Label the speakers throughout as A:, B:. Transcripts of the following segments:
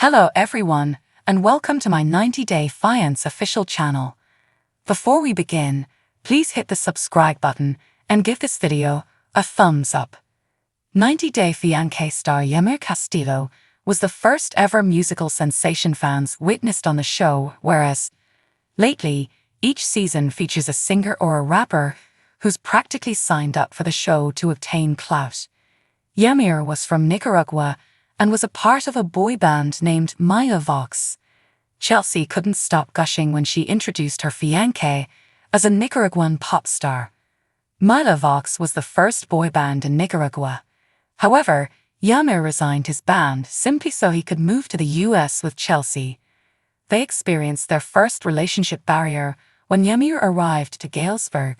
A: Hello everyone, and welcome to my 90-day Fiance official channel. Before we begin, please hit the subscribe button and give this video a thumbs up. 90-day Fiance star Yamir Castillo was the first ever musical sensation fans witnessed on the show, whereas lately, each season features a singer or a rapper who's practically signed up for the show to obtain clout. Yamir was from Nicaragua and was a part of a boy band named Maya Vox. Chelsea couldn't stop gushing when she introduced her fiancé as a Nicaraguan pop star. Maya Vox was the first boy band in Nicaragua. However, Yamir resigned his band simply so he could move to the US with Chelsea. They experienced their first relationship barrier when Yamir arrived to Galesburg.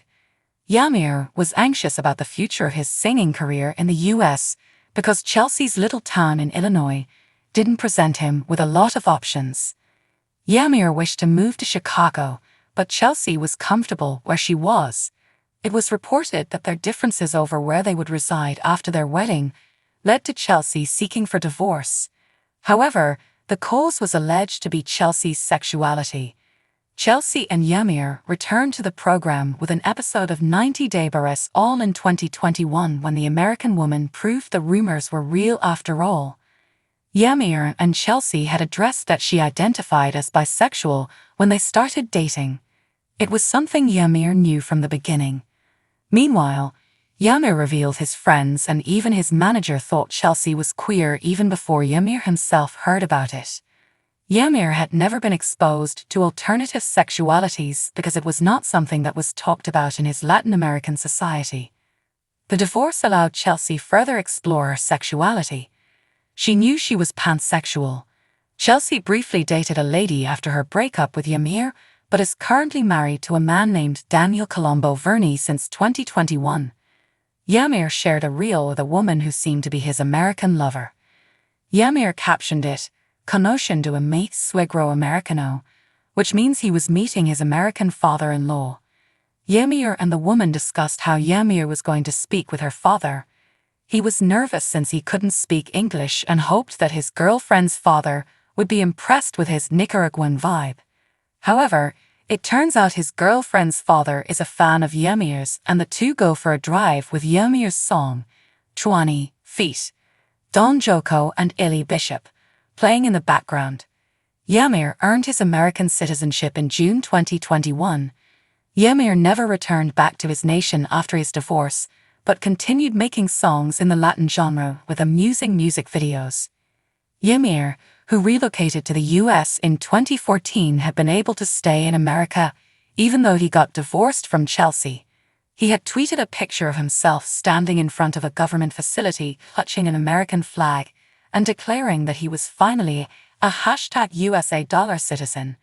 A: Yamir was anxious about the future of his singing career in the US because Chelsea's little town in Illinois didn't present him with a lot of options. Yamir wished to move to Chicago, but Chelsea was comfortable where she was. It was reported that their differences over where they would reside after their wedding led to Chelsea seeking for divorce. However, the cause was alleged to be Chelsea's sexuality. Chelsea and Yamir returned to the program with an episode of 90 Day Barres all in 2021 when the American woman proved the rumors were real after all. Yamir and Chelsea had addressed that she identified as bisexual when they started dating. It was something Yamir knew from the beginning. Meanwhile, Yamir revealed his friends and even his manager thought Chelsea was queer even before Yamir himself heard about it. Yamir had never been exposed to alternative sexualities because it was not something that was talked about in his Latin American society. The divorce allowed Chelsea further explore her sexuality. She knew she was pansexual. Chelsea briefly dated a lady after her breakup with Yamir, but is currently married to a man named Daniel Colombo Verney since 2021. Yamir shared a reel with a woman who seemed to be his American lover. Yamir captioned it, "Conociendo a mi suegro americano," which means he was meeting his American father-in-law. Yamir and the woman discussed how Yamir was going to speak with her father. He was nervous since he couldn't speak English and hoped that his girlfriend's father would be impressed with his Nicaraguan vibe. However, it turns out his girlfriend's father is a fan of Yamir's and the two go for a drive with Yamir's song, 20 Feet, Don Joko and Illy Bishop, playing in the background. Yamir earned his American citizenship in June 2021. Yamir never returned back to his nation after his divorce, but continued making songs in the Latin genre with amusing music videos. Yamir, who relocated to the US in 2014, had been able to stay in America even though he got divorced from Chelsea. He had tweeted a picture of himself standing in front of a government facility clutching an American flag and declaring that he was finally a #USA dollar citizen.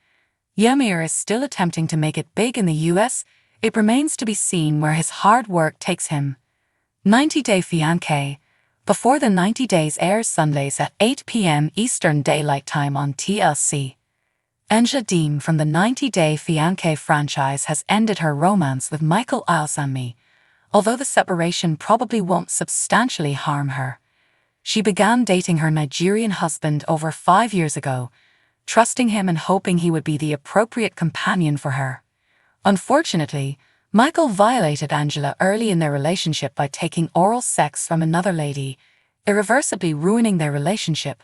A: Yamir is still attempting to make it big in the US. It remains to be seen where his hard work takes him. 90 Day Fiancé. Before the 90 Days airs Sundays at 8 p.m. Eastern Daylight Time on TLC. Angela Deem from the 90 Day Fiancé franchise has ended her romance with Michael Alsami, although the separation probably won't substantially harm her. She began dating her Nigerian husband over 5 years ago, trusting him and hoping he would be the appropriate companion for her. Unfortunately, Michael violated Angela early in their relationship by taking oral sex from another lady, irreversibly ruining their relationship.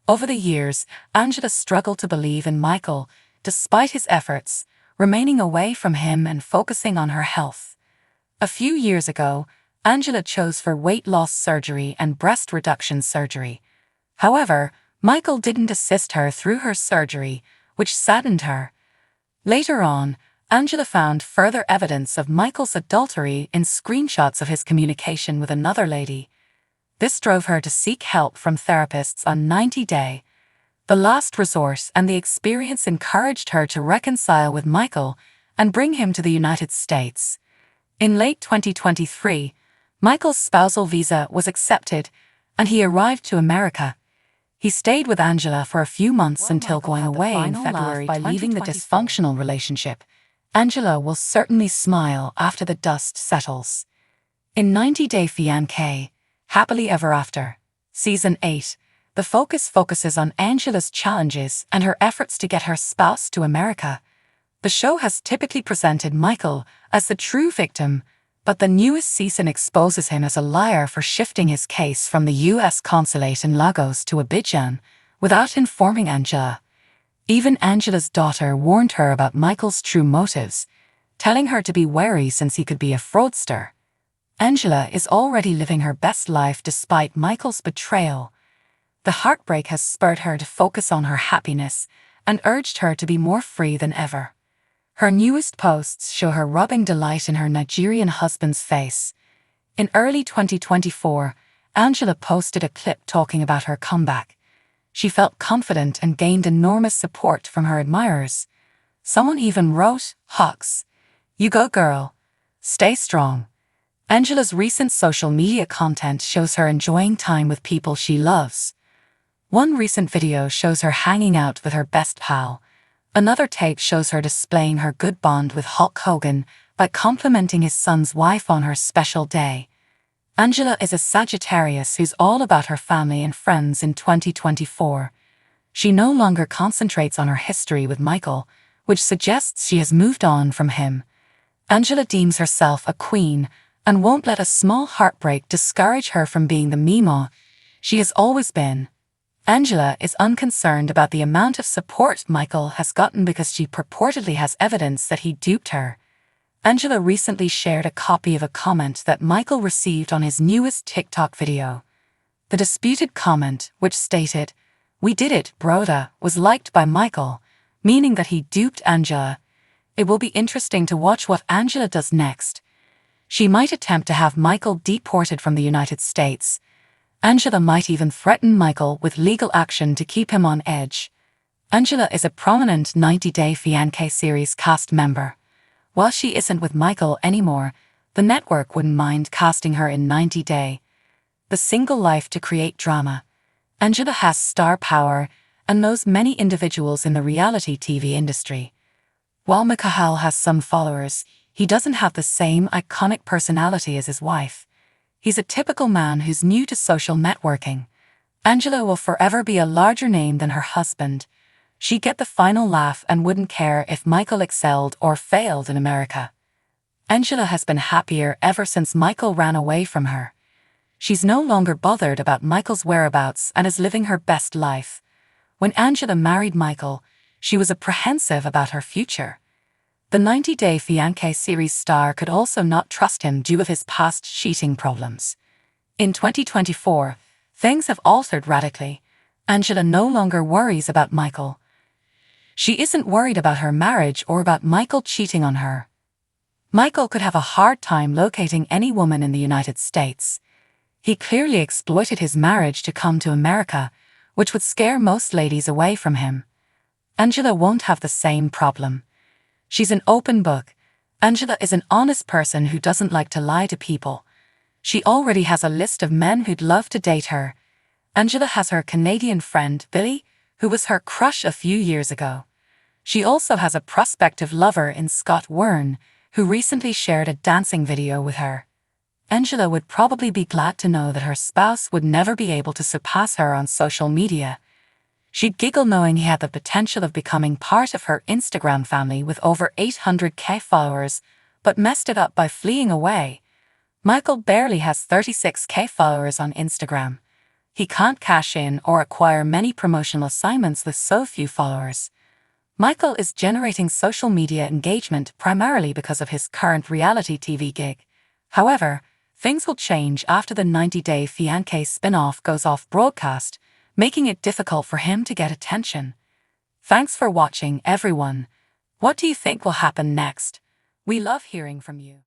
A: Over the years, Angela struggled to believe in Michael, despite his efforts, remaining away from him and focusing on her health. A few years ago, Angela chose for weight loss surgery and breast reduction surgery. However, Michael didn't assist her through her surgery, which saddened her. Later on, Angela found further evidence of Michael's adultery in screenshots of his communication with another lady. This drove her to seek help from therapists on 90 Day, the last resort, and the experience encouraged her to reconcile with Michael and bring him to the United States. In late 2023, Michael's spousal visa was accepted, and he arrived to America. He stayed with Angela for a few months until going away in February by leaving the dysfunctional relationship. Angela will certainly smile after the dust settles. In 90 Day Fiancé, Happily Ever After, Season 8, The focuses on Angela's challenges and her efforts to get her spouse to America. The show has typically presented Michael as the true victim, but the newest season exposes him as a liar for shifting his case from the U.S. consulate in Lagos to Abidjan without informing Angela. Even Angela's daughter warned her about Michael's true motives, telling her to be wary since he could be a fraudster. Angela is already living her best life despite Michael's betrayal. The heartbreak has spurred her to focus on her happiness and urged her to be more free than ever. Her newest posts show her rubbing delight in her Nigerian husband's face. In early 2024, Angela posted a clip talking about her comeback. She felt confident and gained enormous support from her admirers. Someone even wrote, "Hawks, you go girl, stay strong." Angela's recent social media content shows her enjoying time with people she loves. One recent video shows her hanging out with her best pal. Another take shows her displaying her good bond with Hulk Hogan by complimenting his son's wife on her special day. Angela is a Sagittarius who's all about her family and friends in 2024. She no longer concentrates on her history with Michael, which suggests she has moved on from him. Angela deems herself a queen and won't let a small heartbreak discourage her from being the Mimo she has always been. Angela is unconcerned about the amount of support Michael has gotten because she purportedly has evidence that he duped her. Angela recently shared a copy of a comment that Michael received on his newest TikTok video. The disputed comment, which stated, "We did it, broda," was liked by Michael, meaning that he duped Angela. It will be interesting to watch what Angela does next. She might attempt to have Michael deported from the United States. Angela might even threaten Michael with legal action to keep him on edge. Angela is a prominent 90 Day Fiance series cast member. While she isn't with Michael anymore, the network wouldn't mind casting her in 90 Day. The single life to create drama. Angela has star power and knows many individuals in the reality TV industry. While Michael has some followers, he doesn't have the same iconic personality as his wife. He's a typical man who's new to social networking. Angela will forever be a larger name than her husband. She'd get the final laugh and wouldn't care if Michael excelled or failed in America. Angela has been happier ever since Michael ran away from her. She's no longer bothered about Michael's whereabouts and is living her best life. When Angela married Michael, she was apprehensive about her future. The 90 Day Fiance series star could also not trust him due to his past cheating problems. In 2024, things have altered radically. Angela no longer worries about Michael. She isn't worried about her marriage or about Michael cheating on her. Michael could have a hard time locating any woman in the United States. He clearly exploited his marriage to come to America, which would scare most ladies away from him. Angela won't have the same problem. She's an open book. Angela is an honest person who doesn't like to lie to people. She already has a list of men who'd love to date her. Angela has her Canadian friend, Billy, who was her crush a few years ago. She also has a prospective lover in Scott Wern, who recently shared a dancing video with her. Angela would probably be glad to know that her spouse would never be able to surpass her on social media. She'd giggle knowing he had the potential of becoming part of her Instagram family with over 800,000 followers, but messed it up by fleeing away. Michael barely has 36,000 followers on Instagram. He can't cash in or acquire many promotional assignments with so few followers. Michael is generating social media engagement primarily because of his current reality TV gig. However, things will change after the 90 Day Fiance spin-off goes off broadcast, making it difficult for him to get attention. Thanks for watching, everyone. What do you think will happen next? We love hearing from you.